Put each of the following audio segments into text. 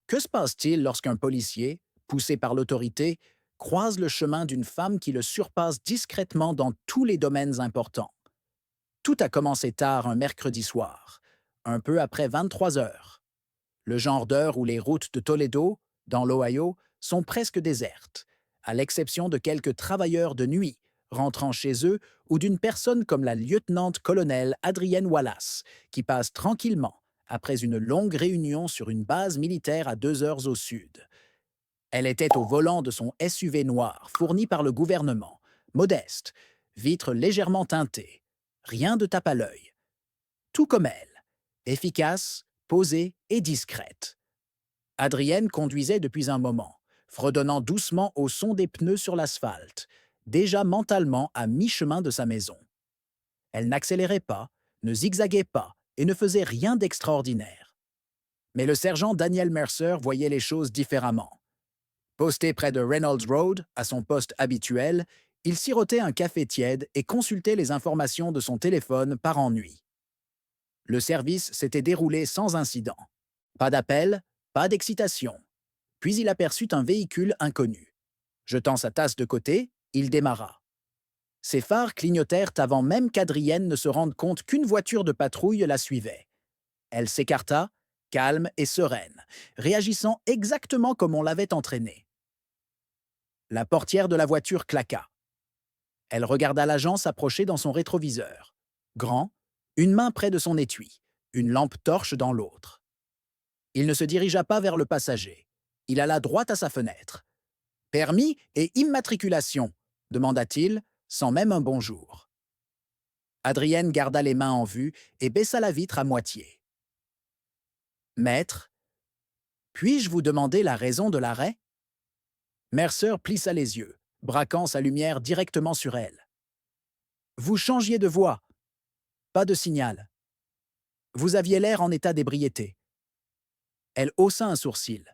Que se passe-t-il lorsqu'un policier, poussé par l'autorité, croise le chemin d'une femme qui le surpasse discrètement dans tous les domaines importants? Tout a commencé tard un mercredi soir, un peu après 23 heures, le genre d'heure où les routes de Toledo, dans l'Ohio, sont presque désertes, à l'exception de quelques travailleurs de nuit rentrant chez eux ou d'une personne comme la lieutenant-colonel Adrienne Wallace, qui passe tranquillement après une longue réunion sur une base militaire à 2 heures au sud. Elle était au volant de son SUV noir fourni par le gouvernement, modeste, vitres légèrement teintées, rien de tape à l'œil, tout comme elle, efficace, posée et discrète. Adrienne conduisait depuis un moment, fredonnant doucement au son des pneus sur l'asphalte, déjà mentalement à mi-chemin de sa maison. Elle n'accélérait pas, ne zigzaguait pas et ne faisait rien d'extraordinaire. Mais le sergent Daniel Mercer voyait les choses différemment. Posté près de Reynolds Road, à son poste habituel, il sirotait un café tiède et consultait les informations de son téléphone par ennui. Le service s'était déroulé sans incident. Pas d'appel, pas d'excitation. Puis il aperçut un véhicule inconnu. Jetant sa tasse de côté, il démarra. Ses phares clignotèrent avant même qu'Adrienne ne se rende compte qu'une voiture de patrouille la suivait. Elle s'écarta, calme et sereine, réagissant exactement comme on l'avait entraînée. La portière de la voiture claqua. Elle regarda l'agent s'approcher dans son rétroviseur. Grand, une main près de son étui, une lampe torche dans l'autre. Il ne se dirigea pas vers le passager. Il alla droit à sa fenêtre. Permis et immatriculation, demanda-t-il, sans même un bonjour. Adrienne garda les mains en vue et baissa la vitre à moitié. Maître, puis-je vous demander la raison de l'arrêt? Mercer plissa les yeux, braquant sa lumière directement sur elle. Vous changiez de voix. Pas de signal. Vous aviez l'air en état d'ébriété. Elle haussa un sourcil.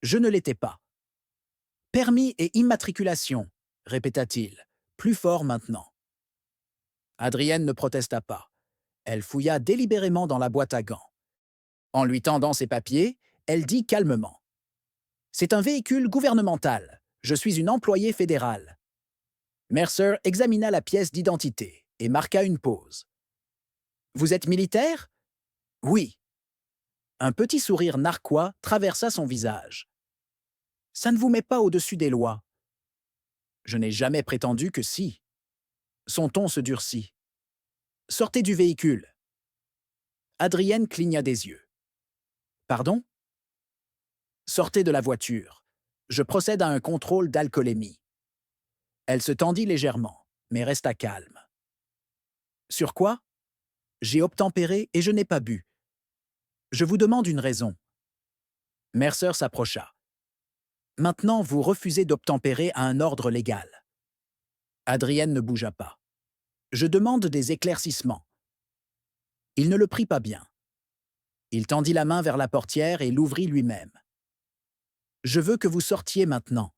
Je ne l'étais pas. Permis et immatriculation, répéta-t-il, plus fort maintenant. Adrienne ne protesta pas. Elle fouilla délibérément dans la boîte à gants. En lui tendant ses papiers, elle dit calmement. C'est un véhicule gouvernemental. Je suis une employée fédérale. Mercer examina la pièce d'identité et marqua une pause. Vous êtes militaire? Oui. Un petit sourire narquois traversa son visage. Ça ne vous met pas au-dessus des lois. Je n'ai jamais prétendu que si. Son ton se durcit. Sortez du véhicule. Adrienne cligna des yeux. Pardon? Sortez de la voiture. Je procède à un contrôle d'alcoolémie. Elle se tendit légèrement, mais resta calme. Sur quoi? J'ai obtempéré et je n'ai pas bu. Je vous demande une raison. Mercer s'approcha. Maintenant, vous refusez d'obtempérer à un ordre légal. Adrienne ne bougea pas. Je demande des éclaircissements. Il ne le prit pas bien. Il tendit la main vers la portière et l'ouvrit lui-même. Je veux que vous sortiez maintenant.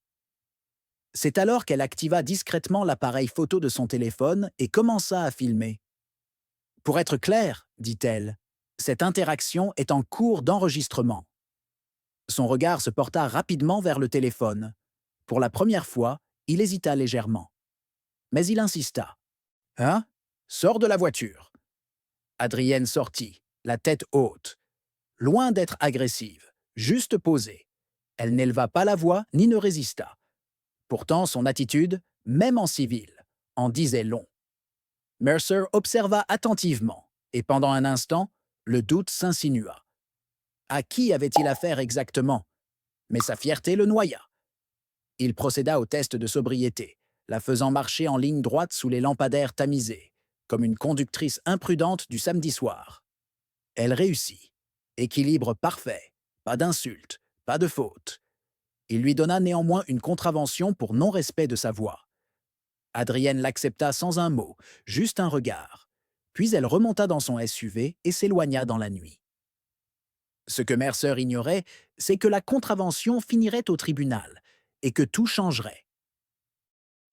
C'est alors qu'elle activa discrètement l'appareil photo de son téléphone et commença à filmer. Pour être clair, dit-elle, cette interaction est en cours d'enregistrement. Son regard se porta rapidement vers le téléphone. Pour la première fois, il hésita légèrement. Mais il insista. Hein? Sors de la voiture. Adrienne sortit, la tête haute. Loin d'être agressive, juste posée. Elle n'éleva pas la voix ni ne résista. Pourtant, son attitude, même en civil, en disait long. Mercer observa attentivement, et pendant un instant, le doute s'insinua. À qui avait-il affaire exactement? Mais sa fierté le noya. Il procéda au test de sobriété, la faisant marcher en ligne droite sous les lampadaires tamisés, comme une conductrice imprudente du samedi soir. Elle réussit. Équilibre parfait, pas d'insulte, pas de faute. Il lui donna néanmoins une contravention pour non-respect de sa voix. Adrienne l'accepta sans un mot, juste un regard. Puis elle remonta dans son SUV et s'éloigna dans la nuit. Ce que Mercer ignorait, c'est que la contravention finirait au tribunal et que tout changerait.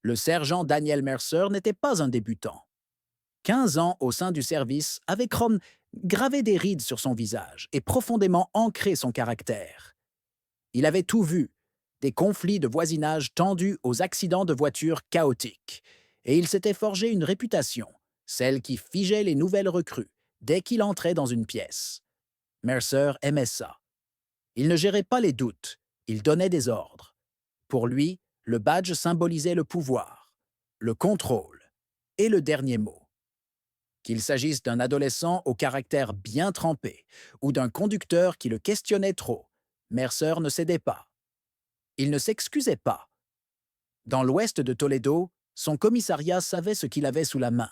Le sergent Daniel Mercer n'était pas un débutant. 15 ans au sein du service avaient gravé des rides sur son visage et profondément ancré son caractère. Il avait tout vu, des conflits de voisinage tendus aux accidents de voitures chaotiques, et il s'était forgé une réputation, celle qui figeait les nouvelles recrues dès qu'il entrait dans une pièce. Mercer aimait ça. Il ne gérait pas les doutes, il donnait des ordres. Pour lui, le badge symbolisait le pouvoir, le contrôle et le dernier mot. Qu'il s'agisse d'un adolescent au caractère bien trempé ou d'un conducteur qui le questionnait trop, Mercer ne cédait pas. Il ne s'excusait pas. Dans l'ouest de Toledo, son commissariat savait ce qu'il avait sous la main.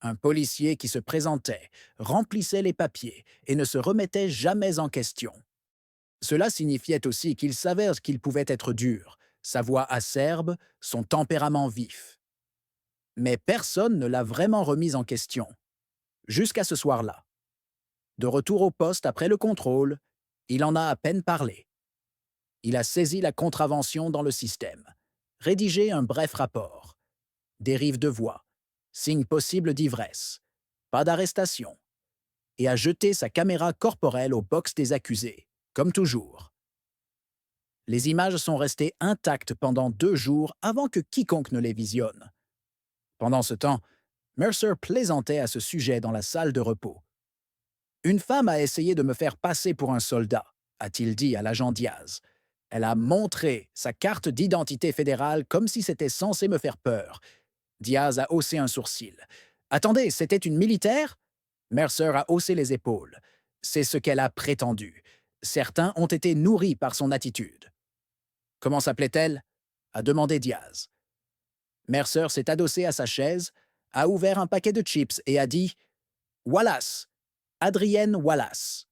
Un policier qui se présentait, remplissait les papiers et ne se remettait jamais en question. Cela signifiait aussi qu'il savait qu'il pouvait être dur, sa voix acerbe, son tempérament vif. Mais personne ne l'a vraiment remis en question. Jusqu'à ce soir-là. De retour au poste après le contrôle, il en a à peine parlé. Il a saisi la contravention dans le système, rédigé un bref rapport. Dérive de voix, signe possible d'ivresse, pas d'arrestation, et a jeté sa caméra corporelle au box des accusés, comme toujours. Les images sont restées intactes pendant 2 jours avant que quiconque ne les visionne. Pendant ce temps, Mercer plaisantait à ce sujet dans la salle de repos. Une femme a essayé de me faire passer pour un soldat, a-t-il dit à l'agent Diaz. Elle a montré sa carte d'identité fédérale comme si c'était censé me faire peur. Diaz a haussé un sourcil. Attendez, c'était une militaire? Mercer a haussé les épaules. C'est ce qu'elle a prétendu. Certains ont été nourris par son attitude. Comment s'appelait-elle? A demandé Diaz. Mercer s'est adossé à sa chaise, a ouvert un paquet de chips et a dit « Wallace, Adrienne Wallace. »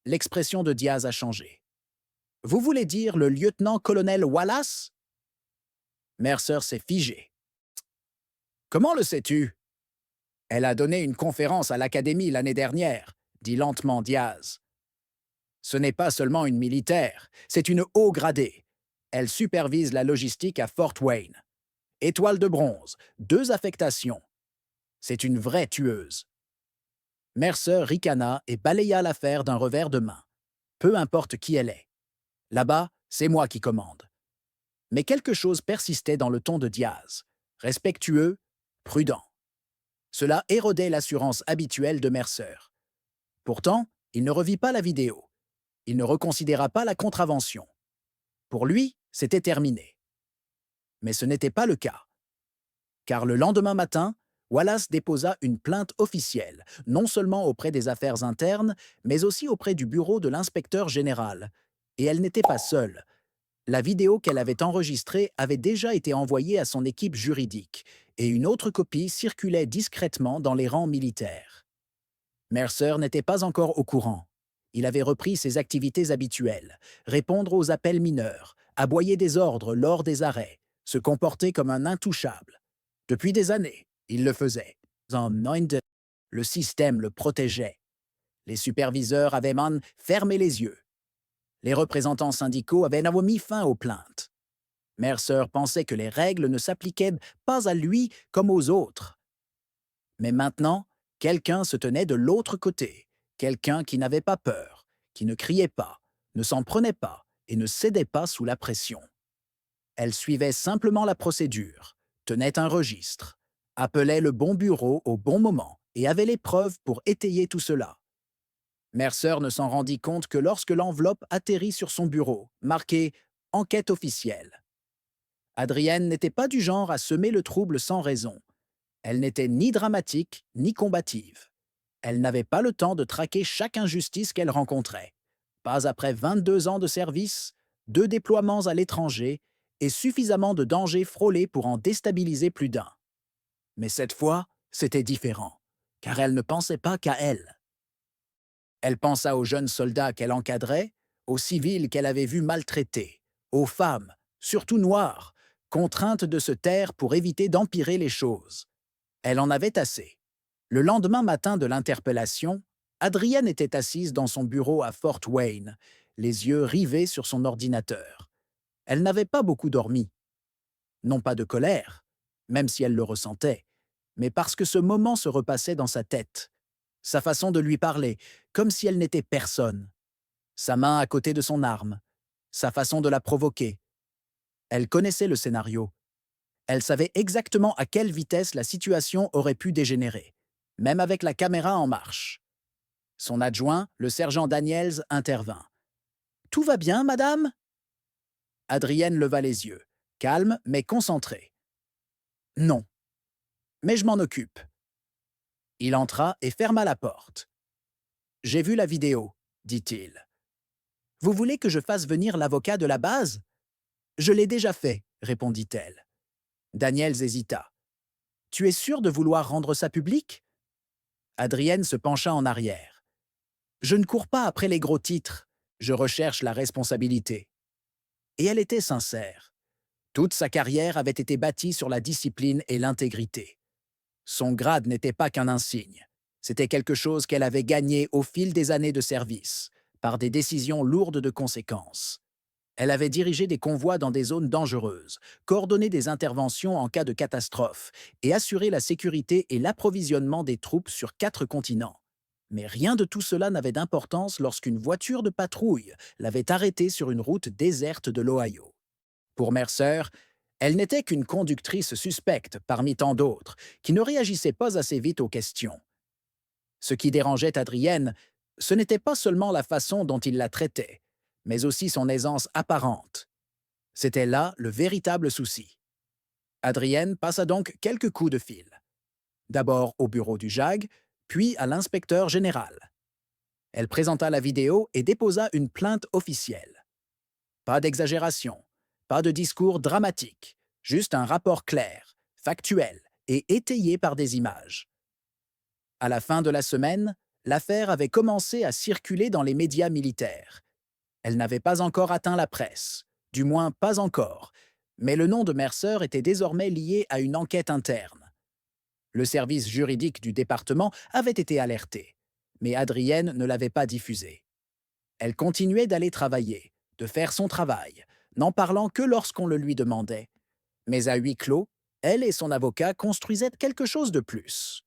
L'expression de Diaz a changé. « Vous voulez dire le lieutenant-colonel Wallace ?» Mercer s'est figé. « Comment le sais-tu » ? Elle a donné une conférence à l'Académie l'année dernière, dit lentement Diaz. Ce n'est pas seulement une militaire, c'est une haut gradée. Elle supervise la logistique à Fort Wayne. Étoile de bronze, 2 affectations. C'est une vraie tueuse. Mercer ricana et balaya l'affaire d'un revers de main. Peu importe qui elle est. Là-bas, c'est moi qui commande. Mais quelque chose persistait dans le ton de Diaz. Respectueux, prudent. Cela érodait l'assurance habituelle de Mercer. Pourtant, il ne revit pas la vidéo. Il ne reconsidéra pas la contravention. Pour lui, c'était terminé. Mais ce n'était pas le cas. Car le lendemain matin, Wallace déposa une plainte officielle, non seulement auprès des affaires internes, mais aussi auprès du bureau de l'inspecteur général. Et elle n'était pas seule. La vidéo qu'elle avait enregistrée avait déjà été envoyée à son équipe juridique, et une autre copie circulait discrètement dans les rangs militaires. Mercer n'était pas encore au courant. Il avait repris ses activités habituelles, répondre aux appels mineurs, aboyer des ordres lors des arrêts, se comporter comme un intouchable. Depuis des années, il le faisait. Le système le protégeait. Les superviseurs avaient man fermé les yeux. Les représentants syndicaux avaient mis fin aux plaintes. Mercer pensait que les règles ne s'appliquaient pas à lui comme aux autres. Mais maintenant, quelqu'un se tenait de l'autre côté, quelqu'un qui n'avait pas peur, qui ne criait pas, ne s'en prenait pas et ne cédait pas sous la pression. Elle suivait simplement la procédure, tenait un registre, appelait le bon bureau au bon moment et avait les preuves pour étayer tout cela. Mercer ne s'en rendit compte que lorsque l'enveloppe atterrit sur son bureau, marquée « Enquête officielle ». Adrienne n'était pas du genre à semer le trouble sans raison. Elle n'était ni dramatique ni combative. Elle n'avait pas le temps de traquer chaque injustice qu'elle rencontrait. Pas après 22 ans de service, 2 déploiements à l'étranger et suffisamment de dangers frôlés pour en déstabiliser plus d'un. Mais cette fois, c'était différent, car elle ne pensait pas qu'à elle. Elle pensa aux jeunes soldats qu'elle encadrait, aux civils qu'elle avait vus maltraités, aux femmes, surtout noires, contraintes de se taire pour éviter d'empirer les choses. Elle en avait assez. Le lendemain matin de l'interpellation, Adrienne était assise dans son bureau à Fort Wayne, les yeux rivés sur son ordinateur. Elle n'avait pas beaucoup dormi. Non pas de colère, même si elle le ressentait, mais parce que ce moment se repassait dans sa tête. Sa façon de lui parler, comme si elle n'était personne. Sa main à côté de son arme. sa façon de la provoquer. Elle connaissait le scénario. Elle savait exactement à quelle vitesse la situation aurait pu dégénérer, même avec la caméra en marche. Son adjoint, le sergent Daniels, intervint. « Tout va bien, madame ?» Adrienne leva les yeux, calme mais concentrée. « Non. Mais je m'en occupe. » Il entra et ferma la porte. « J'ai vu la vidéo, dit-il. Vous voulez que je fasse venir l'avocat de la base? Je l'ai déjà fait, répondit-elle. Daniels hésita. Tu es sûr de vouloir rendre ça public? Adrienne se pencha en arrière. Je ne cours pas après les gros titres, je recherche la responsabilité. Et elle était sincère. Toute sa carrière avait été bâtie sur la discipline et l'intégrité. Son grade n'était pas qu'un insigne. C'était quelque chose qu'elle avait gagné au fil des années de service, par des décisions lourdes de conséquences. Elle avait dirigé des convois dans des zones dangereuses, coordonné des interventions en cas de catastrophe et assuré la sécurité et l'approvisionnement des troupes sur 4 continents. Mais rien de tout cela n'avait d'importance lorsqu'une voiture de patrouille l'avait arrêtée sur une route déserte de l'Ohio. Pour Mercer, elle n'était qu'une conductrice suspecte parmi tant d'autres, qui ne réagissait pas assez vite aux questions. Ce qui dérangeait Adrienne, ce n'était pas seulement la façon dont il la traitait, mais aussi son aisance apparente. C'était là le véritable souci. Adrienne passa donc quelques coups de fil. D'abord au bureau du JAG, puis à l'inspecteur général. Elle présenta la vidéo et déposa une plainte officielle. Pas d'exagération, pas de discours dramatique, juste un rapport clair, factuel et étayé par des images. À la fin de la semaine, l'affaire avait commencé à circuler dans les médias militaires. Elle n'avait pas encore atteint la presse, du moins pas encore, mais le nom de Mercer était désormais lié à une enquête interne. Le service juridique du département avait été alerté, mais Adrienne ne l'avait pas diffusé. Elle continuait d'aller travailler, de faire son travail, n'en parlant que lorsqu'on le lui demandait. Mais à huis clos, elle et son avocat construisaient quelque chose de plus.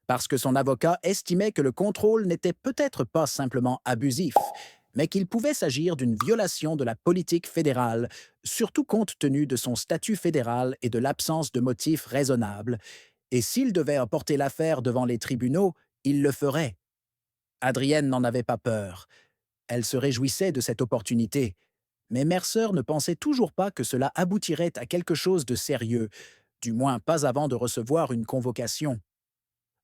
Parce que son avocat estimait que le contrôle n'était peut-être pas simplement abusif, mais qu'il pouvait s'agir d'une violation de la politique fédérale, surtout compte tenu de son statut fédéral et de l'absence de motifs raisonnables, et s'il devait apporter l'affaire devant les tribunaux, il le ferait. Adrienne n'en avait pas peur. Elle se réjouissait de cette opportunité, mais Mercer ne pensait toujours pas que cela aboutirait à quelque chose de sérieux, du moins pas avant de recevoir une convocation.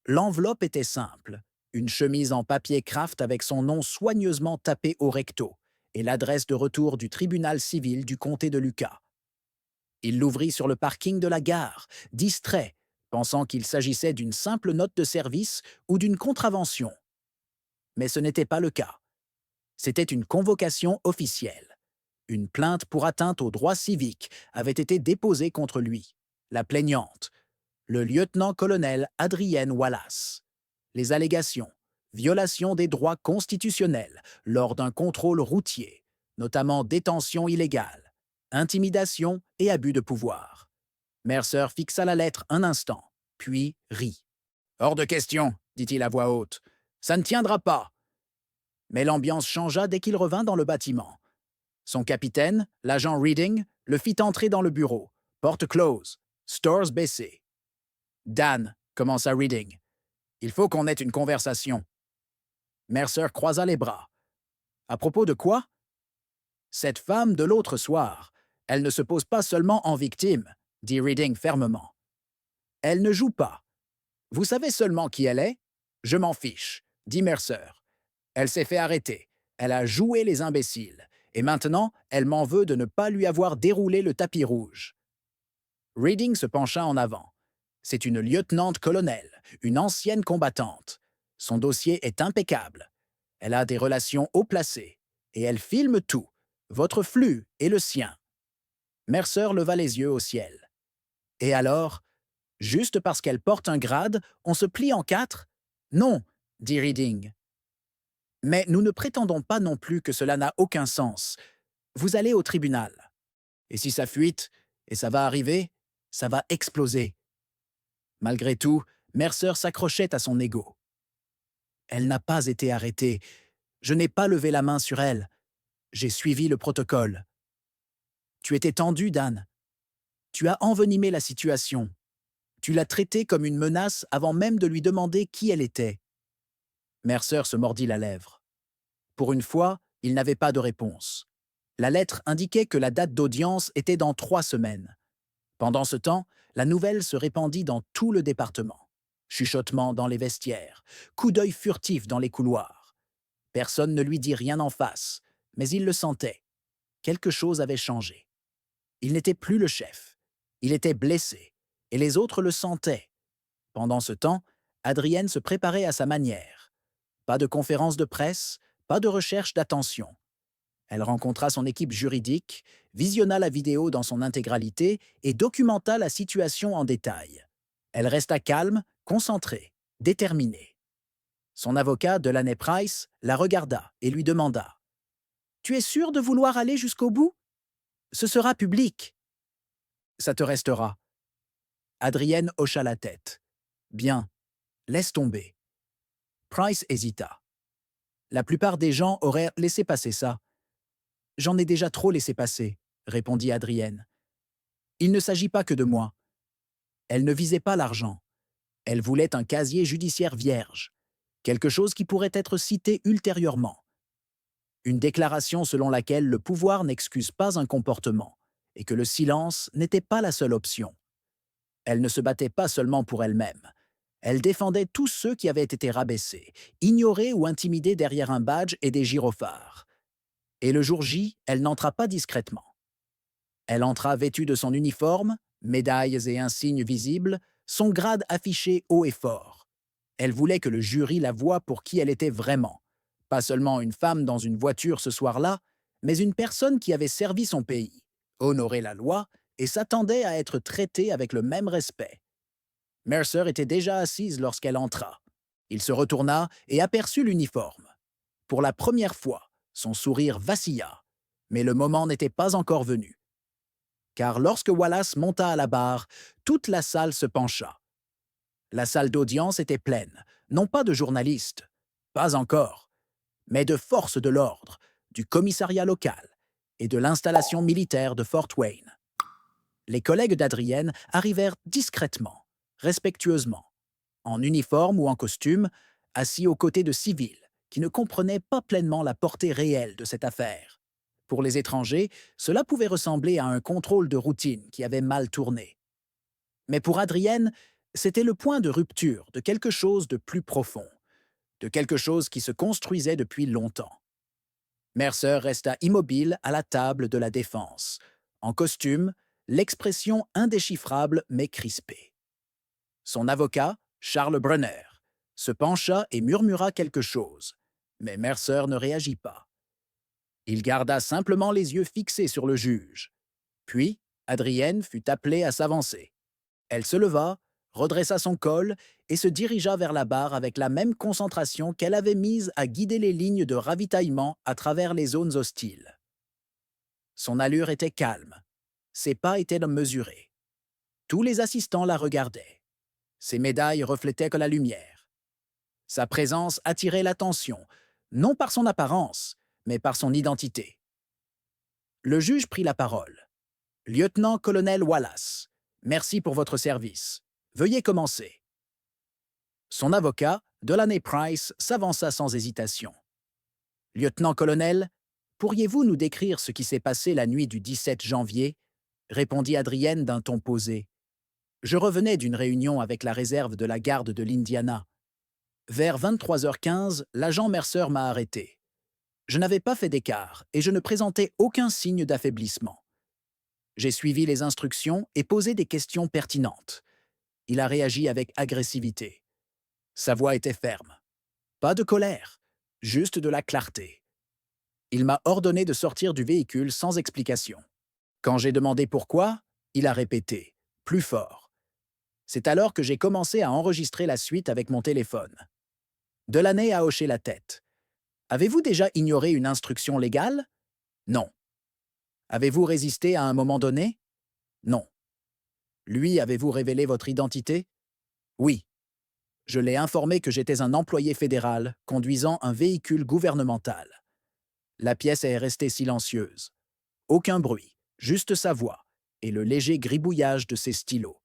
L'enveloppe était simple, une chemise en papier Kraft avec son nom soigneusement tapé au recto et l'adresse de retour du tribunal civil du comté de Lucas. Il l'ouvrit sur le parking de la gare, distrait, pensant qu'il s'agissait d'une simple note de service ou d'une contravention. Mais ce n'était pas le cas. C'était une convocation officielle. Une plainte pour atteinte aux droits civiques avait été déposée contre lui. La plaignante, le lieutenant-colonel Adrienne Wallace. Les allégations, violation des droits constitutionnels lors d'un contrôle routier, notamment détention illégale, intimidation et abus de pouvoir. Mercer fixa la lettre un instant, puis rit. « Hors de question, dit-il à voix haute. Ça ne tiendra pas. » Mais l'ambiance changea dès qu'il revint dans le bâtiment. Son capitaine, l'agent Reading, le fit entrer dans le bureau, porte close, stores baissés. « Dan, commença Reading, il faut qu'on ait une conversation. » Mercer croisa les bras. « À propos de quoi? » ?»« Cette femme de l'autre soir, elle ne se pose pas seulement en victime, dit Reading fermement. Elle ne joue pas. Vous savez seulement qui elle est? Je m'en fiche, dit Mercer. Elle s'est fait arrêter. Elle a joué les imbéciles. Et maintenant, elle m'en veut de ne pas lui avoir déroulé le tapis rouge. Reading se pencha en avant. C'est une lieutenant-colonel, une ancienne combattante. Son dossier est impeccable. Elle a des relations haut placées. Et elle filme tout, votre flux et le sien. Mercer leva les yeux au ciel. Et alors, juste parce qu'elle porte un grade, on se plie en 4? Non, dit Reading. Mais nous ne prétendons pas non plus que cela n'a aucun sens. Vous allez au tribunal. Et si ça fuite, et ça va arriver, ça va exploser. Malgré tout, Mercer s'accrochait à son ego. Elle n'a pas été arrêtée. Je n'ai pas levé la main sur elle. J'ai suivi le protocole. Tu étais tendu, Dan. Tu as envenimé la situation. Tu l'as traitée comme une menace avant même de lui demander qui elle était. Mercer se mordit la lèvre. Pour une fois, il n'avait pas de réponse. La lettre indiquait que la date d'audience était dans 3 semaines. Pendant ce temps, la nouvelle se répandit dans tout le département. Chuchotements dans les vestiaires, coups d'œil furtifs dans les couloirs. Personne ne lui dit rien en face, mais il le sentait. Quelque chose avait changé. Il n'était plus le chef. Il était blessé, et les autres le sentaient. Pendant ce temps, Adrienne se préparait à sa manière. Pas de conférence de presse, pas de recherche d'attention. Elle rencontra son équipe juridique, visionna la vidéo dans son intégralité et documenta la situation en détail. Elle resta calme, concentrée, déterminée. Son avocat, Delaney Price, la regarda et lui demanda « Tu es sûr de vouloir aller jusqu'au bout? Ce sera public. » « Ça te restera. » Adrienne hocha la tête. « Bien, laisse tomber. » Price hésita. La plupart des gens auraient laissé passer ça. « J'en ai déjà trop laissé passer, » répondit Adrienne. « Il ne s'agit pas que de moi. » Elle ne visait pas l'argent. Elle voulait un casier judiciaire vierge, quelque chose qui pourrait être cité ultérieurement. Une déclaration selon laquelle le pouvoir n'excuse pas un comportement et que le silence n'était pas la seule option. Elle ne se battait pas seulement pour elle-même. Elle défendait tous ceux qui avaient été rabaissés, ignorés ou intimidés derrière un badge et des gyrophares. Et le jour J, elle n'entra pas discrètement. Elle entra vêtue de son uniforme, médailles et insignes visibles, son grade affiché haut et fort. Elle voulait que le jury la voie pour qui elle était vraiment. Pas seulement une femme dans une voiture ce soir-là, mais une personne qui avait servi son pays, honoré la loi et s'attendait à être traitée avec le même respect. Mercer était déjà assise lorsqu'elle entra. Il se retourna et aperçut l'uniforme. Pour la première fois, son sourire vacilla, mais le moment n'était pas encore venu. Car lorsque Wallace monta à la barre, toute la salle se pencha. La salle d'audience était pleine, non pas de journalistes, pas encore, mais de forces de l'ordre, du commissariat local et de l'installation militaire de Fort Wayne. Les collègues d'Adrienne arrivèrent discrètement, respectueusement, en uniforme ou en costume, assis aux côtés de civils qui ne comprenaient pas pleinement la portée réelle de cette affaire. Pour les étrangers, cela pouvait ressembler à un contrôle de routine qui avait mal tourné. Mais pour Adrienne, c'était le point de rupture de quelque chose de plus profond, de quelque chose qui se construisait depuis longtemps. Mercer resta immobile à la table de la défense, en costume, l'expression indéchiffrable mais crispée. Son avocat, Charles Brunner, se pencha et murmura quelque chose, mais Mercer ne réagit pas. Il garda simplement les yeux fixés sur le juge. Puis, Adrienne fut appelée à s'avancer. Elle se leva, redressa son col et se dirigea vers la barre avec la même concentration qu'elle avait mise à guider les lignes de ravitaillement à travers les zones hostiles. Son allure était calme. Ses pas étaient mesurés. Tous les assistants la regardaient. Ses médailles reflétaient que la lumière. Sa présence attirait l'attention, non par son apparence, mais par son identité. Le juge prit la parole. « Lieutenant-colonel Wallace, merci pour votre service. Veuillez commencer. » Son avocat, Delaney Price, s'avança sans hésitation. « Lieutenant-colonel, pourriez-vous nous décrire ce qui s'est passé la nuit du 17 janvier ?» répondit Adrienne d'un ton posé. « Je revenais d'une réunion avec la réserve de la garde de l'Indiana. Vers 23h15, l'agent Mercer m'a arrêté. Je n'avais pas fait d'écart et je ne présentais aucun signe d'affaiblissement. J'ai suivi les instructions et posé des questions pertinentes. Il a réagi avec agressivité. Sa voix était ferme. Pas de colère, juste de la clarté. Il m'a ordonné de sortir du véhicule sans explication. Quand j'ai demandé pourquoi, il a répété, plus fort. C'est alors que j'ai commencé à enregistrer la suite avec mon téléphone. Delaney a hoché la tête. Avez-vous déjà ignoré une instruction légale? Non. Avez-vous résisté à un moment donné? Non. Lui, avez-vous révélé votre identité? Oui. Je l'ai informé que j'étais un employé fédéral conduisant un véhicule gouvernemental. La pièce est restée silencieuse. Aucun bruit, Juste sa voix et le léger gribouillage de ses stylos.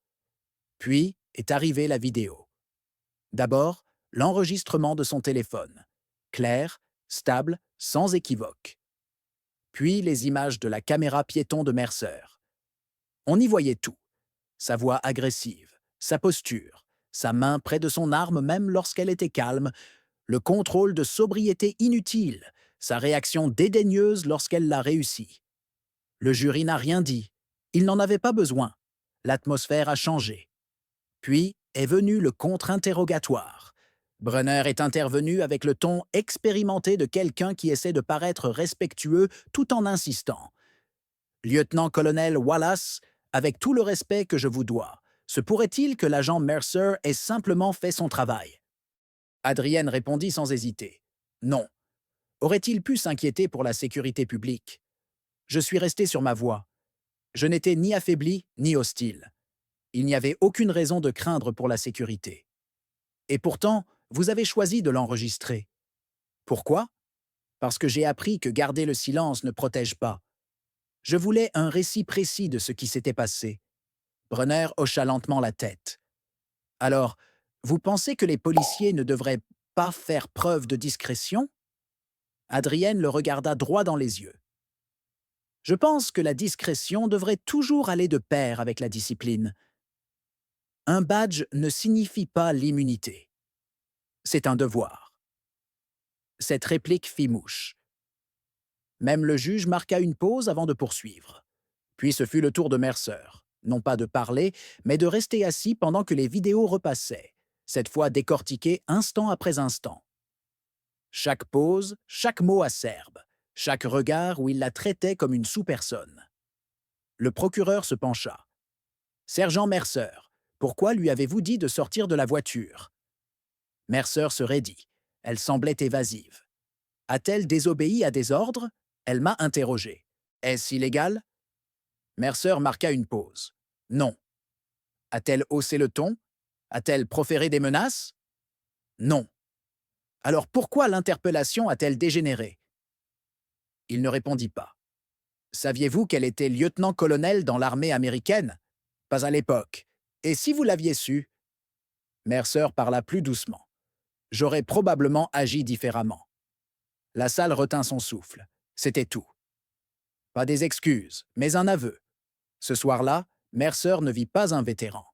Puis est arrivée la vidéo. D'abord, l'enregistrement de son téléphone. Clair, stable, sans équivoque. Puis les images de la caméra piéton de Mercer. On y voyait tout. Sa voix agressive, sa posture, sa main près de son arme même lorsqu'elle était calme, le contrôle de sobriété inutile, sa réaction dédaigneuse lorsqu'elle l'a réussi. Le jury n'a rien dit. Il n'en avait pas besoin. L'atmosphère a changé. Puis est venu le contre-interrogatoire. Brunner est intervenu avec le ton expérimenté de quelqu'un qui essaie de paraître respectueux tout en insistant. Lieutenant-colonel Wallace, avec tout le respect que je vous dois, se pourrait-il que l'agent Mercer ait simplement fait son travail? Adrienne répondit sans hésiter. Non. Aurait-il pu s'inquiéter pour la sécurité publique? Je suis resté sur ma voie. Je n'étais ni affaibli ni hostile. Il n'y avait aucune raison de craindre pour la sécurité. Et pourtant, vous avez choisi de l'enregistrer. Pourquoi? Parce que j'ai appris que garder le silence ne protège pas. Je voulais un récit précis de ce qui s'était passé. Brunner hocha lentement la tête. Alors, vous pensez que les policiers ne devraient pas faire preuve de discrétion? Adrienne le regarda droit dans les yeux. Je pense que la discrétion devrait toujours aller de pair avec la discipline. Un badge ne signifie pas l'immunité. C'est un devoir. Cette réplique fit mouche. Même le juge marqua une pause avant de poursuivre. Puis ce fut le tour de Mercer, non pas de parler, mais de rester assis pendant que les vidéos repassaient, cette fois décortiquées instant après instant. Chaque pause, chaque mot acerbe, chaque regard où il la traitait comme une sous-personne. Le procureur se pencha. « Sergent Mercer, pourquoi lui avez-vous dit de sortir de la voiture ?» Mercer se raidit. Elle semblait évasive. A-t-elle désobéi à des ordres? Elle m'a interrogé. Est-ce illégal? Mercer marqua une pause. Non. A-t-elle haussé le ton? A-t-elle proféré des menaces? Non. Alors pourquoi l'interpellation a-t-elle dégénéré? Il ne répondit pas. Saviez-vous qu'elle était lieutenant-colonel dans l'armée américaine? Pas à l'époque. Et si vous l'aviez su? Mercer parla plus doucement. J'aurais probablement agi différemment. La salle retint son souffle. C'était tout. Pas des excuses, mais un aveu. Ce soir-là, Mercer ne vit pas un vétéran.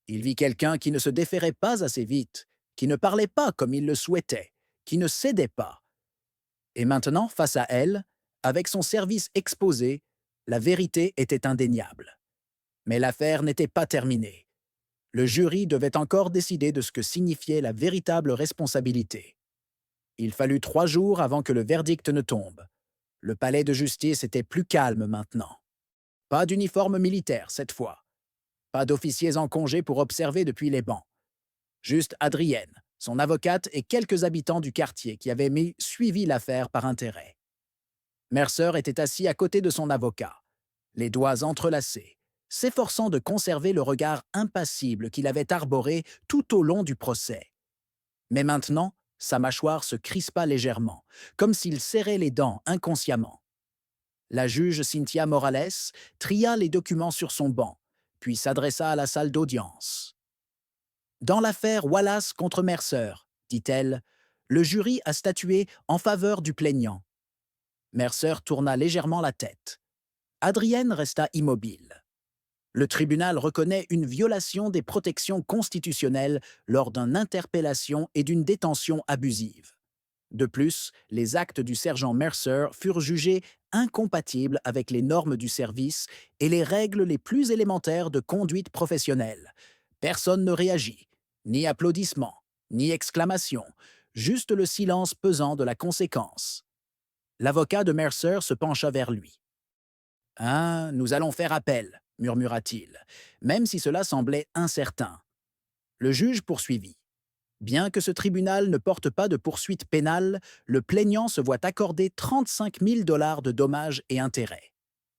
Il vit quelqu'un qui ne se déférait pas assez vite, qui ne parlait pas comme il le souhaitait, qui ne cédait pas. Et maintenant, face à elle, avec son service exposé, la vérité était indéniable. Mais l'affaire n'était pas terminée. Le jury devait encore décider de ce que signifiait la véritable responsabilité. Il fallut 3 jours avant que le verdict ne tombe. Le palais de justice était plus calme maintenant. Pas d'uniforme militaire cette fois. Pas d'officiers en congé pour observer depuis les bancs. Juste Adrienne, son avocate et quelques habitants du quartier qui avaient suivi l'affaire par intérêt. Mercer était assis à côté de son avocat, les doigts entrelacés, s'efforçant de conserver le regard impassible qu'il avait arboré tout au long du procès. Mais maintenant, sa mâchoire se crispa légèrement, comme s'il serrait les dents inconsciemment. La juge Cynthia Morales tria les documents sur son banc, puis s'adressa à la salle d'audience. « Dans l'affaire Wallace contre Mercer, dit-elle, le jury a statué en faveur du plaignant. » Mercer tourna légèrement la tête. Adrienne resta immobile. Le tribunal reconnaît une violation des protections constitutionnelles lors d'une interpellation et d'une détention abusive. De plus, les actes du sergent Mercer furent jugés incompatibles avec les normes du service et les règles les plus élémentaires de conduite professionnelle. Personne ne réagit, ni applaudissements, ni exclamations, juste le silence pesant de la conséquence. L'avocat de Mercer se pencha vers lui. « Ah, nous allons faire appel, » murmura-t-il, même si cela semblait incertain. Le juge poursuivit. Bien que ce tribunal ne porte pas de poursuite pénale, le plaignant se voit accorder 35 000 $ de dommages et intérêts.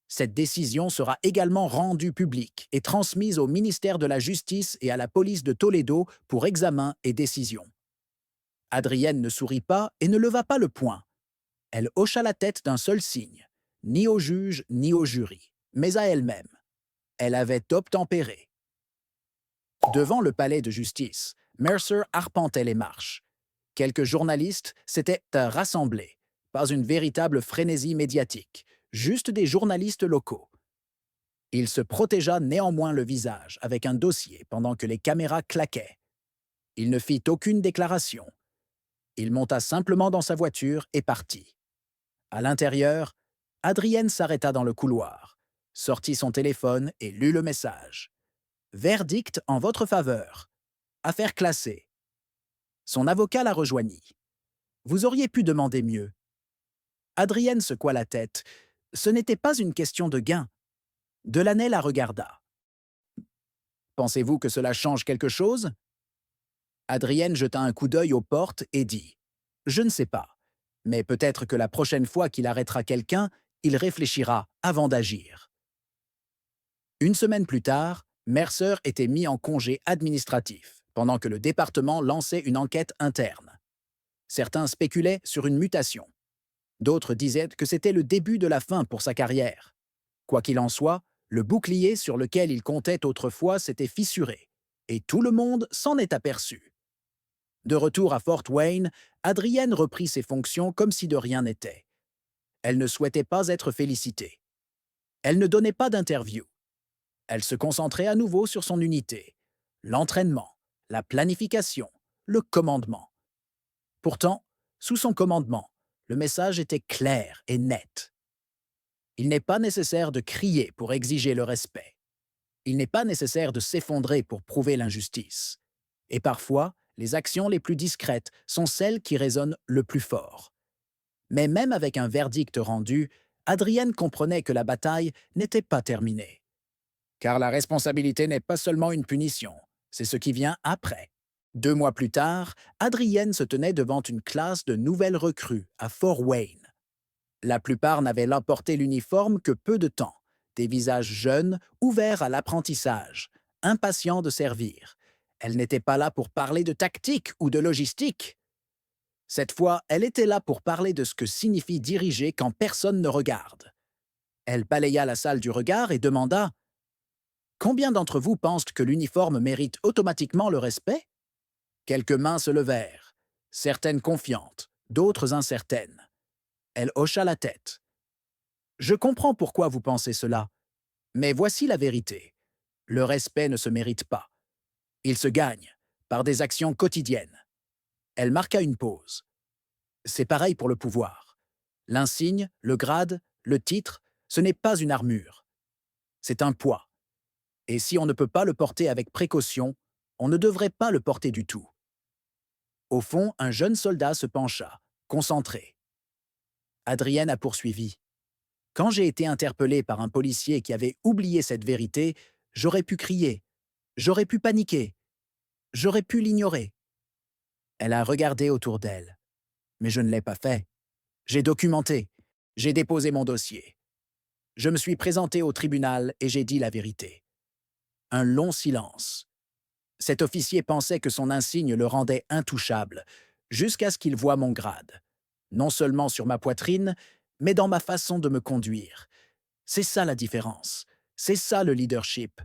Cette décision sera également rendue publique et transmise au ministère de la Justice et à la police de Toledo pour examen et décision. Adrienne ne sourit pas et ne leva pas le poing. Elle hocha la tête d'un seul signe, ni au juge ni au jury. mais à elle-même. Elle avait obtempéré. Devant le palais de justice, Mercer arpentait les marches. Quelques journalistes s'étaient rassemblés. Pas une véritable frénésie médiatique, juste des journalistes locaux. Il se protégea néanmoins le visage avec un dossier pendant que les caméras claquaient. Il ne fit aucune déclaration. Il monta simplement dans sa voiture et partit. À l'intérieur, Adrienne s'arrêta dans le couloir, sortit son téléphone et lut le message. Verdict en votre faveur. Affaire classée. Son avocat la rejoignit. Vous auriez pu demander mieux. Adrienne secoua la tête. Ce n'était pas une question de gain. Delaney la regarda. Pensez-vous que cela change quelque chose? Adrienne jeta un coup d'œil aux portes et dit « Je ne sais pas, mais peut-être que la prochaine fois qu'il arrêtera quelqu'un, il réfléchira avant d'agir. » Une semaine plus tard, Mercer était mis en congé administratif, pendant que le département lançait une enquête interne. Certains spéculaient sur une mutation. D'autres disaient que c'était le début de la fin pour sa carrière. Quoi qu'il en soit, le bouclier sur lequel il comptait autrefois s'était fissuré, et tout le monde s'en est aperçu. De retour à Fort Wayne, Adrienne reprit ses fonctions comme si de rien n'était. Elle ne souhaitait pas être félicitée. Elle ne donnait pas d'interview. Elle se concentrait à nouveau sur son unité, l'entraînement, la planification, le commandement. Pourtant, sous son commandement, le message était clair et net. Il n'est pas nécessaire de crier pour exiger le respect. Il n'est pas nécessaire de s'effondrer pour prouver l'injustice. Et parfois, les actions les plus discrètes sont celles qui résonnent le plus fort. Mais même avec un verdict rendu, Adrienne comprenait que la bataille n'était pas terminée. Car la responsabilité n'est pas seulement une punition, c'est ce qui vient après. 2 mois plus tard, Adrienne se tenait devant une classe de nouvelles recrues à Fort Wayne. La plupart n'avaient là porté l'uniforme que peu de temps, des visages jeunes, ouverts à l'apprentissage, impatients de servir. Elle n'était pas là pour parler de tactique ou de logistique. Cette fois, elle était là pour parler de ce que signifie diriger quand personne ne regarde. Elle balaya la salle du regard et demanda « Combien d'entre vous pensent que l'uniforme mérite automatiquement le respect ?» Quelques mains se levèrent, certaines confiantes, d'autres incertaines. Elle hocha la tête. « Je comprends pourquoi vous pensez cela, mais voici la vérité. Le respect ne se mérite pas. Il se gagne par des actions quotidiennes. » Elle marqua une pause. C'est pareil pour le pouvoir. L'insigne, le grade, le titre, ce n'est pas une armure. C'est un poids. Et si on ne peut pas le porter avec précaution, on ne devrait pas le porter du tout. Au fond, un jeune soldat se pencha, concentré. Adrienne a poursuivi. Quand j'ai été interpellé par un policier qui avait oublié cette vérité, j'aurais pu crier, j'aurais pu paniquer, j'aurais pu l'ignorer. Elle a regardé autour d'elle. Mais je ne l'ai pas fait. J'ai documenté, j'ai déposé mon dossier. Je me suis présenté au tribunal et j'ai dit la vérité. Un long silence. Cet officier pensait que son insigne le rendait intouchable, jusqu'à ce qu'il voie mon grade. Non seulement sur ma poitrine, mais dans ma façon de me conduire. C'est ça la différence. C'est ça le leadership.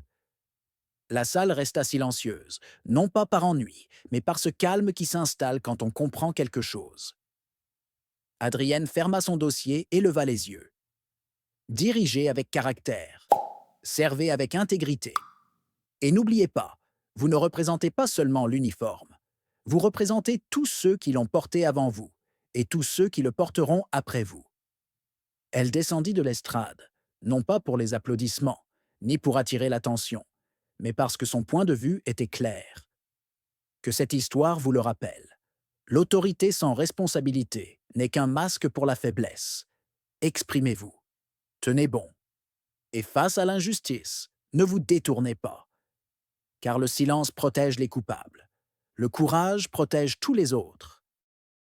La salle resta silencieuse, non pas par ennui, mais par ce calme qui s'installe quand on comprend quelque chose. Adrienne ferma son dossier et leva les yeux. Dirigez avec caractère. Servez avec intégrité. Et n'oubliez pas, vous ne représentez pas seulement l'uniforme. Vous représentez tous ceux qui l'ont porté avant vous et tous ceux qui le porteront après vous. Elle descendit de l'estrade, non pas pour les applaudissements, ni pour attirer l'attention, mais parce que son point de vue était clair. Que cette histoire vous le rappelle. L'autorité sans responsabilité n'est qu'un masque pour la faiblesse. Exprimez-vous. Tenez bon. Et face à l'injustice, ne vous détournez pas. Car le silence protège les coupables. Le courage protège tous les autres.